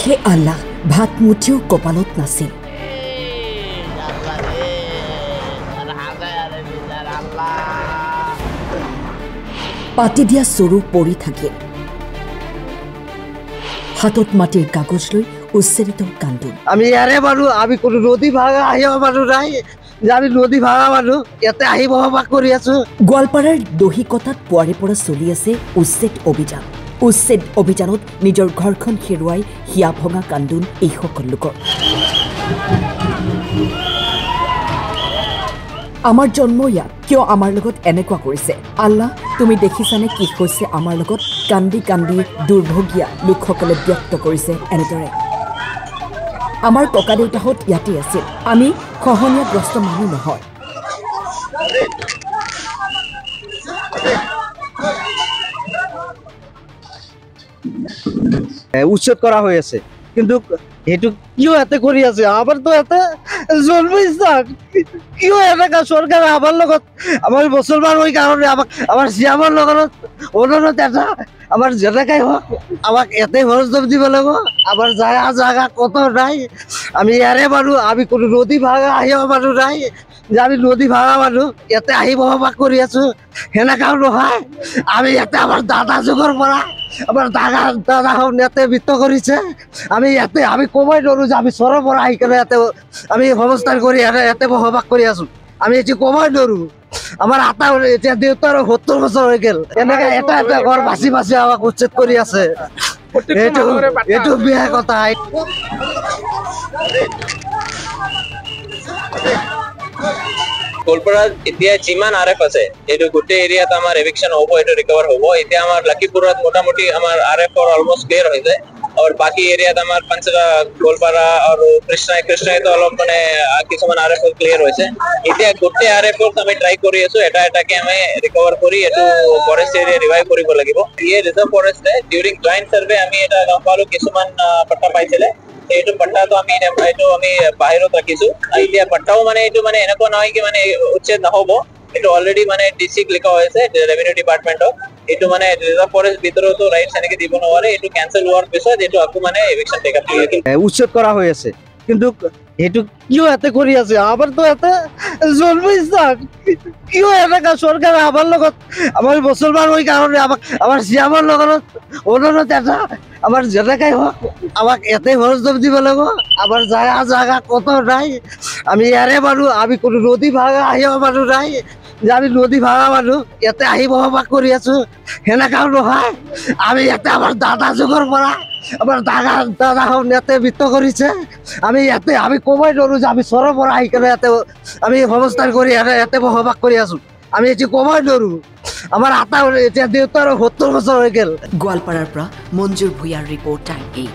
হে আল্লাহ, ভাত মুঠিও কপালত নাছিল। পাতি দিয়া চৰু পৰি থাকিল। হাতত মাটিৰ কাগজ লৈ উচ্চাৰিত কান্দোন। আমি ইয়াৰে মানুহ, আমি কোনো নদী ভাঙা আহিব মানুহ নাই যে আমি নদী ভাঙা মানুহ ইয়াতে আহি বসবাস কৰি আছো। গোৱালপাৰাৰ দহিকটাত পুৱাৰে পৰা চলি আছে উচ্ছেদ অভিযান। উচ্ছেদ অভিযানত নিজৰ ঘৰখন হেৰুৱাই হিয়া ভঙা কান্দোন এইসকল লোকৰ। আমাৰ জন্ম ইয়াত, কিয় আমাৰ লগত এনেকুৱা কৰিছে? আল্লাহ, তুমি দেখিছানে কি হৈছে আমাৰ লগত? কান্দি কান্দি দুৰ্ভগীয়া লোকসকলে ব্যক্ত কৰিছে এনেদৰে। আমাৰ ককা দেউতাহঁত ইয়াতে আছিল। আমি খহনীয়াগ্ৰস্ত মানুহ নহয়। উচ্ছেদ কৰা হৈ আছে, কিন্তু সেইটো কিয় এতে কৰি আছে? আমাৰতো এতে জন্মস্থান, কিয় এনেকা চৰকাৰে আমাৰ লগত, আমাৰ মুছলমান হৈ কাৰণে আমাৰ চিয়ামৰ লগত অনুৰোধ এটা, আমাৰ যেনেকাই হওক আমাক ইয়াতে সৰঞ্জাম দিব লাগিব। আমাৰ জাগা কত নাই, আমি ইয়াৰে মানুহ, আমি কোনো নদী ভাঙা আহিব মানুহ নাই যে আমি নদী ভাঙা মানুহ ইয়াতে আহি বসবাস কৰি আছো। সেনেকাও নহয়। আমি ইয়াতে আমাৰ দাদা যুগৰ পৰা আমাৰ দাদাহঁত ইয়াতে বৃত্ত কৰিছে। আমি ইয়াতে আমি ক'বই নোৱাৰো যে আমি চৰৰ পৰা আহি কেনে ইয়াতে আমি সংস্থান কৰি ইয়াতে বসবাস কৰি আছো। আমি এতিয়া ক'বই নোৱাৰো। আমাৰ আটা এতিয়া দেউতাৰ 70 বছৰ হৈ গেল, এনেকে এটা এটা ঘৰ বাচি বাচি আমাক উচ্ছেদ কৰি আছে। এইটো বেয়া কথা। গোৱালপাৰাত এতিয়া যিমান RF আছে, এইটো গোটেই এৰিয়াত আমাৰ এভিকশ্যন হ'ব, এইটো ৰিকভাৰ হ'ব। এতিয়া আমাৰ লখিমপুৰত মোটামুটি আমাৰ RF অলমোষ্ট ক্লিয়াৰ হৈ যায়, আৰু বাকী এৰিয়াত আমাৰ পাঞ্চৰা, গোৱালপাৰা আৰু কৃষ্ণাইতো অলপ মানে কিছুমান RF ক্লিয়াৰ হৈছে। এতিয়া গোটেই RF আমি ট্ৰাই কৰি আছো, এটা এটাকে আমি ৰিকভাৰ কৰি এইটো ফৰেষ্ট এৰিয়া ৰিভাইভ কৰিব লাগিব। এই ৰিজাৰ্ভ ফৰেষ্টে ডিউৰিং জইণ্ট চাৰ্ভে আমি এটা গম পালো কিছুমান পট্টা পাইছিলে। এইটো পট্টাটো আমি বাহিৰত ৰাখিছো। এতিয়া পট্টাও মানে এইটো মানে এনেকুৱা নহয় কি মানে উচ্ছেদ নহব, এইটো অলৰেডি মানে ডিচিক লিখা হৈছে ৰেভিনিউ ডিপাৰ্টমেণ্টত। এইটো মানে ৰিজাৰ্ভ ফৰেষ্ট ভিতৰতো ৰাইটছ এনেকে দিব নোৱাৰে। এইটো কেনচেল হোৱাৰ পিছত এইটো আকৌ মানে এভিকশ্যন টেক আপ উচ্ছেদ কৰা হৈ আছে, কিন্তু সেইটো কিয় এতে কৰি আছে? আমাৰতো এতে জন্মস্থান, কিয় এনেকা চৰকাৰে আমাৰ লগত, আমাৰ মুছলমান হৈ কাৰণে আমাৰ চিয়ামৰ লগত অনুৰোধ এটা, আমাৰ যেনেকাই হওক আমাক ইয়াতে সৰঞ্জাম দিব লাগিব। আমাৰ জাগা কত নাই, আমি ইয়াৰে মানুহ, আমি কোনো নদী ভাঙা আহিব মানুহ নাই যে আমি নদী ভাঙা মানুহ ইয়াতে আহি বসবাস কৰি আছো। সেনেকাও নহয়। আমি ইয়াতে আমাৰ দাদা যুগৰ পৰা আমাৰ দাদাহঁত ইয়াতে বৃত্ত কৰিছে। আমি ইয়াতে আমি ক'বই নোৱাৰো যে আমি চৰৰ পৰা আহি কেনে ইয়াতে আমি সংস্থান কৰি ইয়াতে বসবাস কৰি আছো। আমি এতিয়া ক'বই নোৱাৰো। আমাৰ আটা এতিয়া দেউতাৰ 70 বছৰ হৈ গেল। গোৱালপাৰাৰ পৰা মঞ্জুৰ ভূঞাৰ ৰিপৰ্ট টাইম 8।